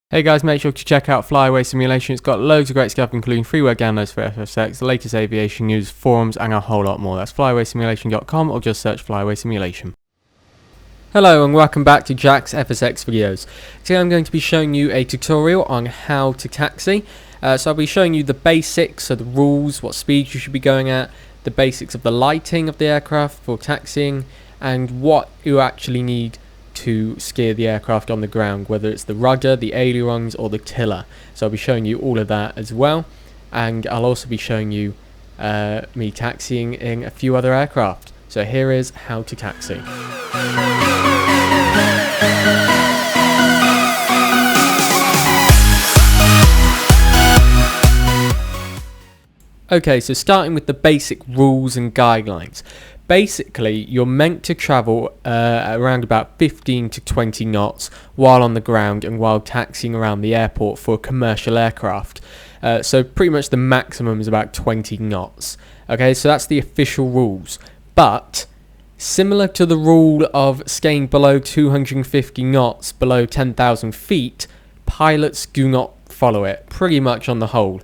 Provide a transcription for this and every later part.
Hey guys, make sure to check out Flyaway Simulation. It's got loads of great stuff, including freeware downloads for FSX, the latest aviation news, forums, and a whole lot more. That's flyawaysimulation.com, or just search Flyaway Simulation. Hello and welcome back to Jack's FSX videos. Today I'm going to be showing you a tutorial on how to taxi. So I'll be showing you the basics, so the rules, what speed you should be going at, the basics of the lighting of the aircraft for taxiing, and what you actually need to steer the aircraft on the ground, whether it's the rudder, the ailerons, or the tiller. So I'll be showing you all of that as well, and I'll also be showing you me taxiing in a few other aircraft. So here is how to taxi. Okay, so starting with the basic rules and guidelines. Basically, you're meant to travel around about 15 to 20 knots while on the ground and while taxiing around the airport for a commercial aircraft. So pretty much the maximum is about 20 knots. Okay, so that's the official rules. But similar to the rule of staying below 250 knots below 10,000 feet, pilots do not follow it, pretty much on the whole.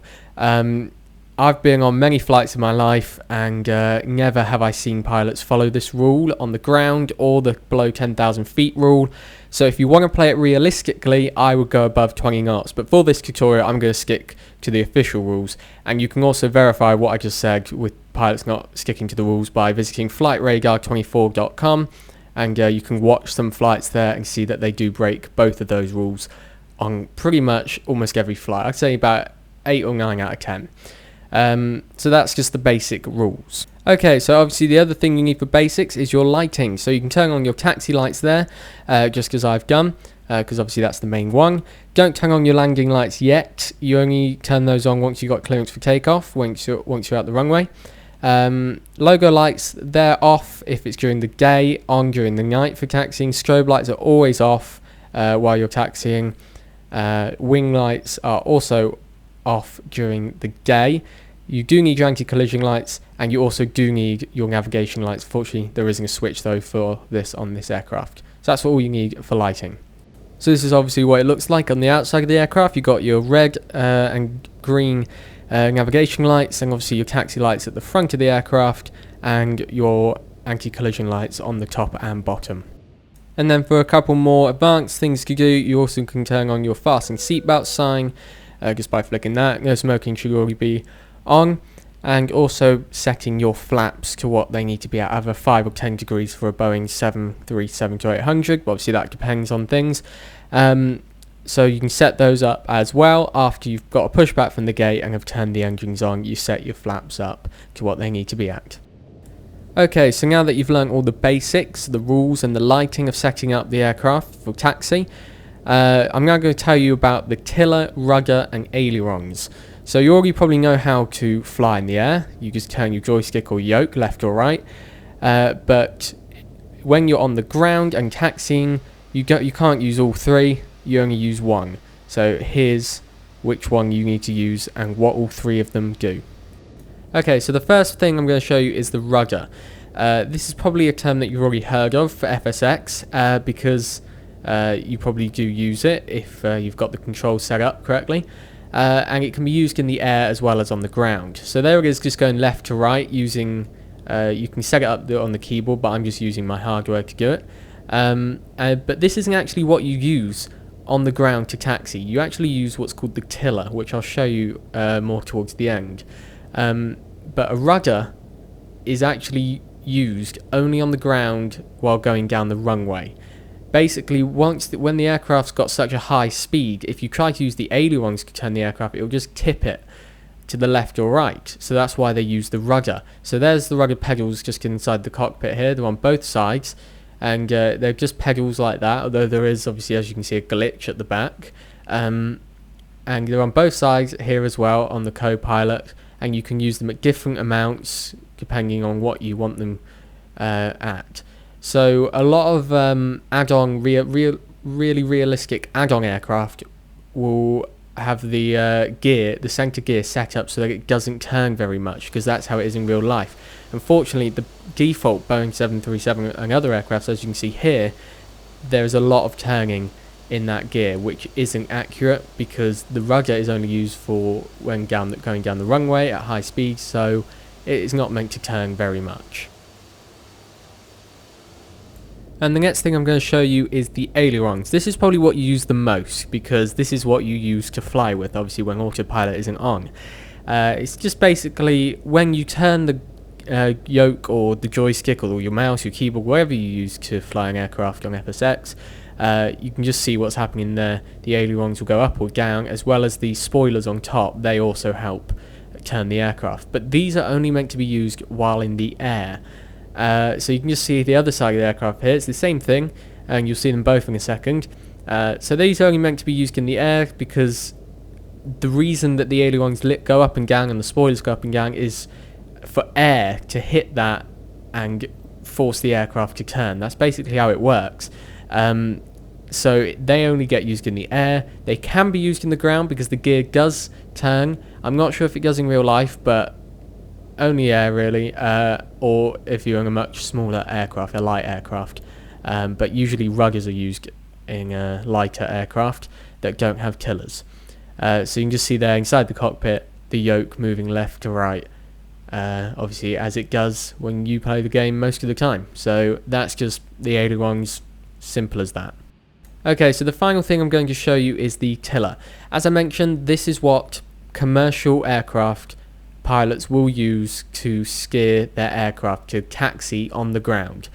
I've been on many flights in my life, and never have I seen pilots follow this rule on the ground or the below 10,000 feet rule. So if you want to play it realistically, I would go above 20 knots. But for this tutorial, I'm going to stick to the official rules. And you can also verify what I just said with pilots not sticking to the rules by visiting flightradar24.com. And you can watch some flights there and see that they do break both of those rules on pretty much almost every flight. I'd say about 8 or 9 out of 10. So that's just the basic rules. Okay, so obviously the other thing you need for basics is your lighting. So you can turn on your taxi lights there, just as I've done, because obviously that's the main one. Don't turn on your landing lights yet. You only turn those on once you've got clearance for takeoff, once you're out the runway. Logo lights, they're off if it's during the day, on during the night for taxiing. Strobe lights are always off while you're taxiing. Wing lights are also off during the day. You do need your anti-collision lights, and you also do need your navigation lights. Fortunately, there isn't a switch though for this on this aircraft. So that's all you need for lighting. So this is obviously what it looks like on the outside of the aircraft. You've got your red and green navigation lights, and obviously your taxi lights at the front of the aircraft, and your anti-collision lights on the top and bottom. And then for a couple more advanced things to do, you also can turn on your fasten seatbelt sign just by flicking that. No smoking should already be on, and also setting your flaps to what they need to be at, either 5 or 10 degrees for a Boeing 737-800, but obviously that depends on things. So you can set those up as well. After you've got a pushback from the gate and have turned the engines on, you set your flaps up to what they need to be at. Okay, so now that you've learned all the basics, the rules and the lighting of setting up the aircraft for taxi, I'm now going to tell you about the tiller, rudder and ailerons. So you already probably know how to fly in the air. You just turn your joystick or yoke left or right. But when you're on the ground and taxiing, you can't use all three. You only use one. So here's which one you need to use and what all three of them do. Okay, so the first thing I'm going to show you is the rudder. This is probably a term that you've already heard of for FSX because you probably do use it if you've got the controls set up correctly. And it can be used in the air as well as on the ground. So there it is, just going left to right using, you can set it up on the keyboard, but I'm just using my hardware to do it. But this isn't actually what you use on the ground to taxi. You actually use what's called the tiller, which I'll show you more towards the end. But a rudder is actually used only on the ground while going down the runway. Basically, when the aircraft's got such a high speed, if you try to use the ailerons to turn the aircraft, it'll just tip it to the left or right. So that's why they use the rudder. So there's the rudder pedals just inside the cockpit here. They're on both sides, and they're just pedals like that, although there is obviously, as you can see, a glitch at the back. And they're on both sides here as well on the co-pilot, and you can use them at different amounts depending on what you want them at. So a lot of add-on, really realistic add-on aircraft will have the gear, the center gear set up so that it doesn't turn very much, because that's how it is in real life. Unfortunately, the default Boeing 737 and other aircraft, as you can see here, there's a lot of turning in that gear, which isn't accurate because the rudder is only used for when going down the runway at high speed, so it is not meant to turn very much. And the next thing I'm going to show you is the ailerons. This is probably what you use the most because this is what you use to fly with, obviously when autopilot isn't on. It's just basically when you turn the yoke or the joystick or your mouse, your keyboard, whatever you use to fly an aircraft on FSX, you can just see what's happening there. The ailerons will go up or down, as well as the spoilers on top. They also help turn the aircraft, but these are only meant to be used while in the air. So you can just see the other side of the aircraft here. It's the same thing, and you'll see them both in a second. So these are only meant to be used in the air because the reason that the ailerons go up and down and the spoilers go up and down is for air to hit that and force the aircraft to turn. That's basically how it works. So they only get used in the air. They can be used in the ground because the gear does turn. I'm not sure if it does in real life, but only air really, or if you're in a much smaller aircraft, a light aircraft. But usually rudders are used in lighter aircraft that don't have tillers. So you can just see there inside the cockpit the yoke moving left to right, obviously as it does when you play the game most of the time. So that's just the ailerons, simple as that. Okay, so the final thing I'm going to show you is the tiller. As I mentioned, this is what commercial aircraft pilots will use to steer their aircraft to taxi on the ground.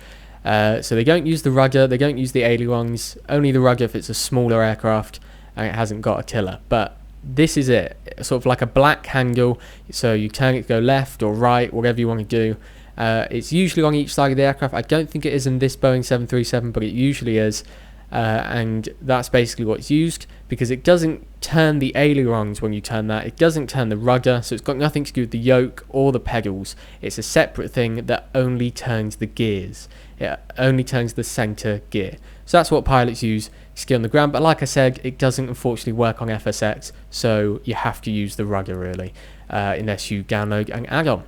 So they don't use the rudder, they don't use the ailerons, only the rudder if it's a smaller aircraft and it hasn't got a tiller. But this is it, sort of like a black handle, so you turn it to go left or right, whatever you want to do. It's usually on each side of the aircraft. I don't think it is in this Boeing 737, but it usually is. And that's basically what's used because it doesn't turn the ailerons when you turn that. It doesn't turn the rudder, so it's got nothing to do with the yoke or the pedals. It's a separate thing that only turns the gears. It only turns the center gear. So that's what pilots use to steer on the ground. But like I said, it doesn't unfortunately work on FSX, so you have to use the rudder really, unless you download an add-on.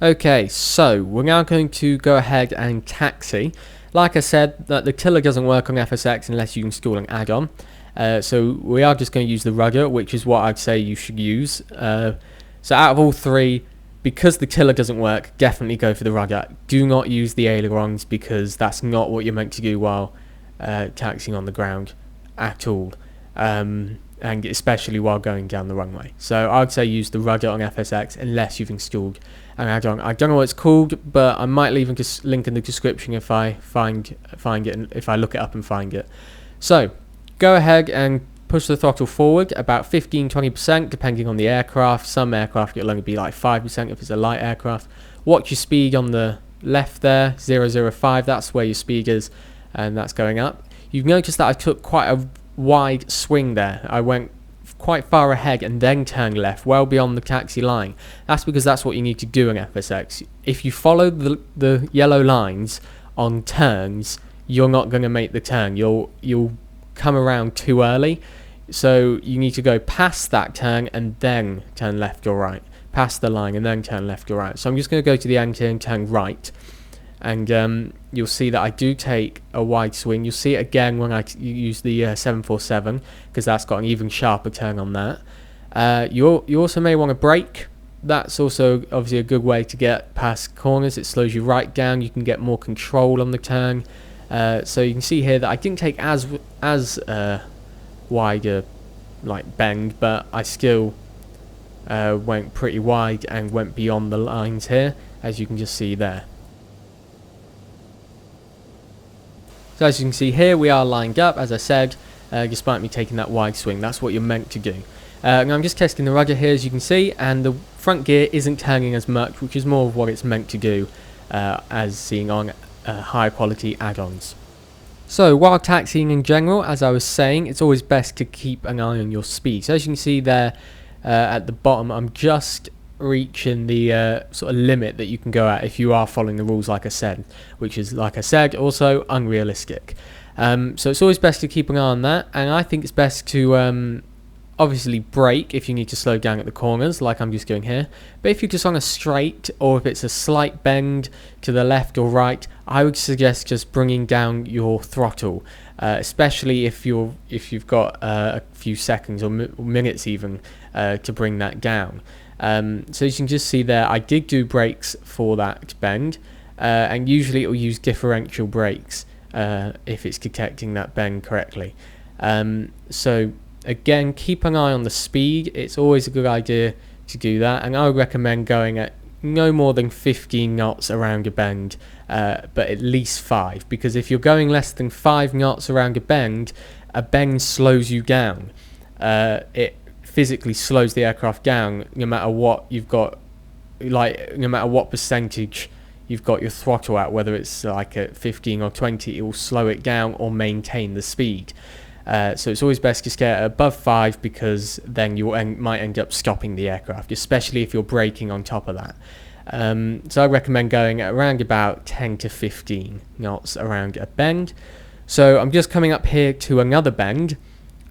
Okay, so we're now going to go ahead and taxi. Like I said, that the tiller doesn't work on FSX unless you install an add-on. So we are just going to use the rudder, which is what I'd say you should use. So out of all three, because the tiller doesn't work, definitely go for the rudder. Do not use the ailerons because that's not what you're meant to do while taxiing on the ground at all. And especially while going down the runway. So I'd say use the rudder on FSX unless you've installed an add-on. I don't know what it's called, but I might leave a link in the description if I find it, and if I look it up and find it. So go ahead and push the throttle forward about 15-20% depending on the aircraft. Some aircraft it'll only be like 5% if it's a light aircraft. Watch your speed on the left there, 005, that's where your speed is, and that's going up. You've noticed that I took quite a wide swing there. I went quite far ahead and then turned left, well beyond the taxi line. That's because that's what you need to do in FSX. If you follow the yellow lines on turns, you're not going to make the turn. You'll come around too early. So you need to go past that turn and then turn left or right. Past the line and then turn left or right. So I'm just going to go to the end here and turn right. And you'll see that I do take a wide swing. You'll see it again when I use the 747 because that's got an even sharper turn on that. You also may want to brake. That's also obviously a good way to get past corners. It slows you right down. You can get more control on the turn. So you can see here that I didn't take as wide a bend, but I still went pretty wide and went beyond the lines here, as you can just see there. So as you can see here, we are lined up, as I said, despite me taking that wide swing. That's what you're meant to do. Now I'm just testing the rudder here, as you can see, and the front gear isn't turning as much, which is more of what it's meant to do, as seen on higher quality add-ons. So while taxiing in general, as I was saying, it's always best to keep an eye on your speed. So as you can see there at the bottom, I'm just reaching the sort of limit that you can go at if you are following the rules, like I said, which is, like I said, also unrealistic. So it's always best to keep an eye on that, and I think it's best to obviously brake if you need to slow down at the corners, like I'm just doing here. But if you're just on a straight, or if it's a slight bend to the left or right, I would suggest just bringing down your throttle, especially if you've got a few seconds or minutes even to bring that down. So you can just see there, I did do brakes for that bend, and usually it will use differential brakes if it's detecting that bend correctly. So again, keep an eye on the speed. It's always a good idea to do that, and I would recommend going at no more than 15 knots around a bend, but at least 5, because if you're going less than 5 knots around a bend slows you down. It physically slows the aircraft down, no matter what you've got, like no matter what percentage you've got your throttle at, whether it's like at 15 or 20, it will slow it down or maintain the speed. So it's always best to get above 5, because then you might end up stopping the aircraft, especially if you're braking on top of that. So I recommend going at around about 10 to 15 knots around a bend. So I'm just coming up here to another bend.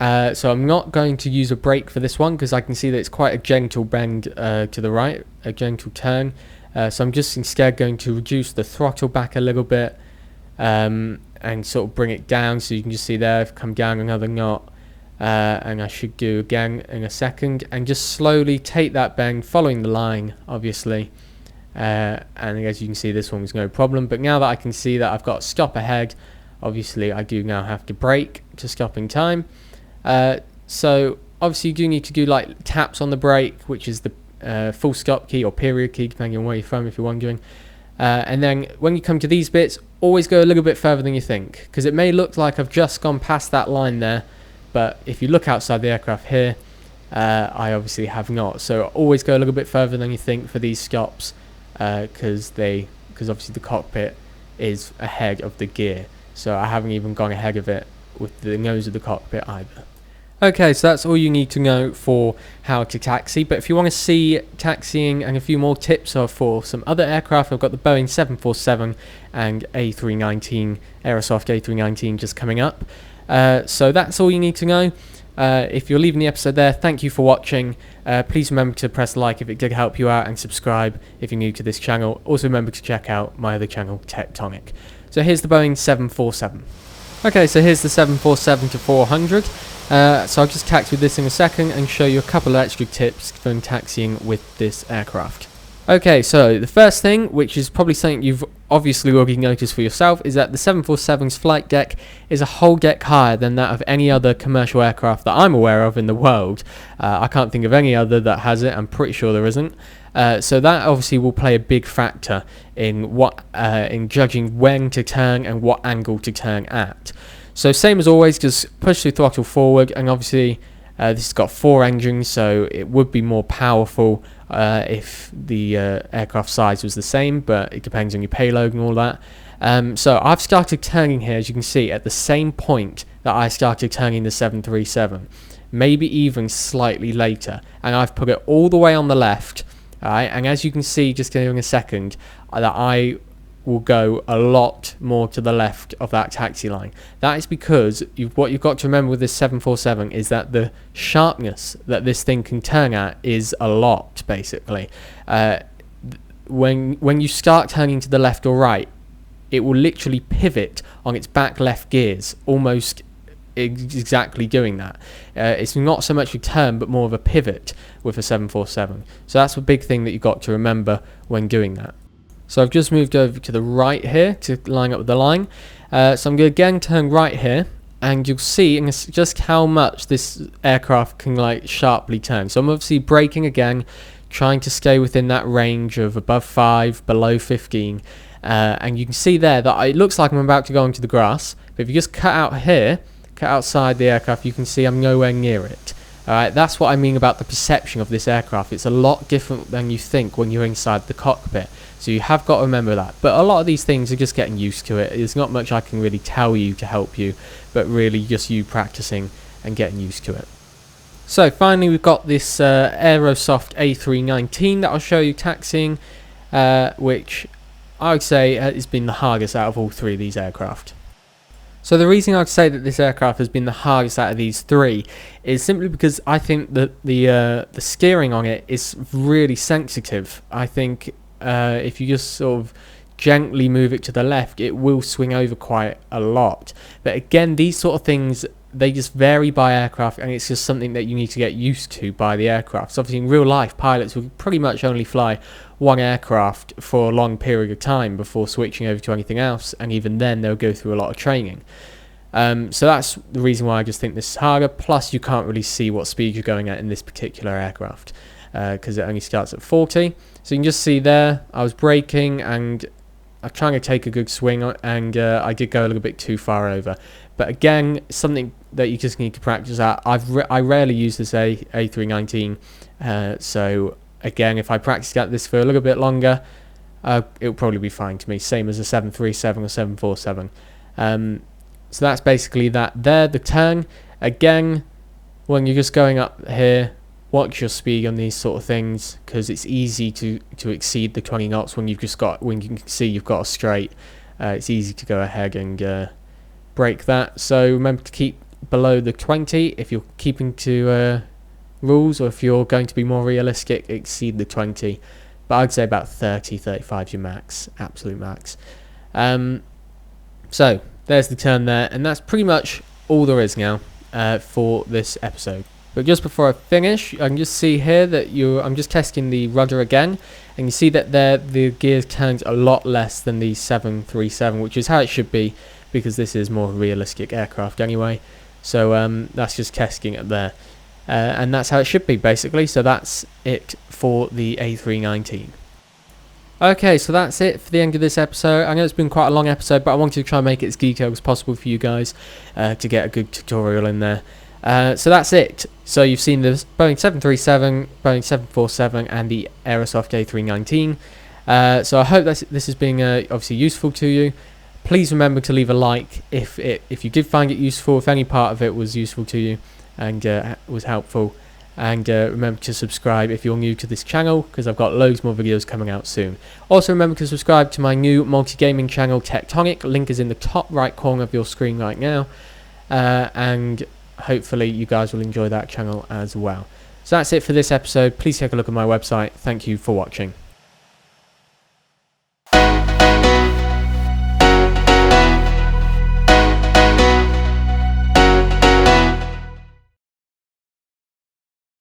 So I'm not going to use a brake for this one, because I can see that it's quite a gentle bend to the right, a gentle turn. So I'm just instead going to reduce the throttle back a little bit, and sort of bring it down. So you can just see there I've come down another knot, and I should do again in a second, and just slowly take that bend following the line, obviously, and as you can see, this one was no problem. But now that I can see that I've got stop ahead, obviously I do now have to brake to stop in time. So obviously you do need to do like taps on the brake, which is the full stop key or period key, depending on where you're from, if you're wondering. And then when you come to these bits, always go a little bit further than you think, because it may look like I've just gone past that line there, but if you look outside the aircraft here, I obviously have not. So always go a little bit further than you think for these stops, because obviously the cockpit is ahead of the gear, so I haven't even gone ahead of it with the nose of the cockpit either. Okay, so that's all you need to know for how to taxi. But if you want to see taxiing and a few more tips for some other aircraft, I've got the Boeing 747 and A319, Aerosoft A319 just coming up. So that's all you need to know. If you're leaving the episode there, thank you for watching. Please remember to press like if it did help you out, and subscribe if you're new to this channel. Also remember to check out my other channel, Tectonic. So here's the Boeing 747. Okay, so here's the 747-400. So I'll just taxi with this in a second and show you a couple of extra tips for taxiing with this aircraft. Okay, so the first thing, which is probably something you've obviously already noticed for yourself, is that the 747's flight deck is a whole deck higher than that of any other commercial aircraft that I'm aware of in the world. I can't think of any other that has it. I'm pretty sure there isn't. So that obviously will play a big factor in in judging when to turn and what angle to turn at. So same as always, just push the throttle forward, and obviously this has got 4 engines, so it would be more powerful if the aircraft size was the same, but it depends on your payload and all that. So I've started turning here, as you can see, at the same point that I started turning the 737, maybe even slightly later, and I've put it all the way on the left. Alright, and as you can see just in a second, that I will go a lot more to the left of that taxi line. That is because what you've got to remember with this 747 is that the sharpness that this thing can turn at is a lot, basically. When you start turning to the left or right, it will literally pivot on its back left gears, almost exactly doing that. It's not so much a turn, but more of a pivot with a 747. So that's a big thing that you've got to remember when doing that. So I've just moved over to the right here to line up with the line. So I'm going to again turn right here, and you'll see just how much this aircraft can like sharply turn. So I'm obviously braking again, trying to stay within that range of above 5, below 15. And you can see there that it looks like I'm about to go into the grass. But if you just cut out here, cut outside the aircraft, you can see I'm nowhere near it. Alright, that's what I mean about the perception of this aircraft. It's a lot different than you think when you're inside the cockpit. So you have got to remember that. But a lot of these things are just getting used to it. There's not much I can really tell you to help you, but really just you practicing and getting used to it. So finally we've got this Aerosoft A319 that I'll show you taxiing, which I would say has been the hardest out of all 3 of these aircraft. So the reason I'd say that this aircraft has been the hardest out of these three is simply because I think that the steering on it is really sensitive. I think if you just sort of gently move it to the left, it will swing over quite a lot. But again, these sort of things, they just vary by aircraft, and it's just something that you need to get used to by the aircraft. So obviously in real life, pilots will pretty much only fly one aircraft for a long period of time before switching over to anything else, and even then they'll go through a lot of training. So that's the reason why I just think this is harder. Plus you can't really see what speed you're going at in this particular aircraft because it only starts at 40. So you can just see there I was braking and I'm trying to take a good swing, and I did go a little bit too far over. But again, something that you just need to practice at. I rarely use this A319, so again, if I practice at this for a little bit longer, it'll probably be fine to me. Same as a 737 or 747. So that's basically that there. The turn, again, when you're just going up here, watch your speed on these sort of things, because it's easy to exceed the 20 knots when you can see you've got a straight. It's easy to go ahead and break that. So remember to keep below the 20 if you're keeping to rules, or if you're going to be more realistic, exceed the 20. But I'd say about 30, 35 is your max, absolute max. So there's the turn there, and that's pretty much all there is now for this episode. But just before I finish, I can just see here that I'm just testing the rudder again, and you see that the gears turns a lot less than the 737, which is how it should be, because this is more realistic aircraft anyway. So that's just testing it there, and that's how it should be basically. So that's it for the A319. Okay, so that's it for the end of this episode. I know it's been quite a long episode, but I wanted to try and make it as detailed as possible for you guys to get a good tutorial in there. So that's it. So you've seen the Boeing 737, Boeing 747 and the Aerosoft A319. So I hope this has been obviously useful to you. Please remember to leave a like if you did find it useful, if any part of it was useful to you and was helpful. And remember to subscribe if you're new to this channel, because I've got loads more videos coming out soon. Also remember to subscribe to my new multi-gaming channel Tectonic. Link is in the top right corner of your screen right now. And hopefully you guys will enjoy that channel as well. So that's it for this episode. Please take a look at my website. Thank you for watching.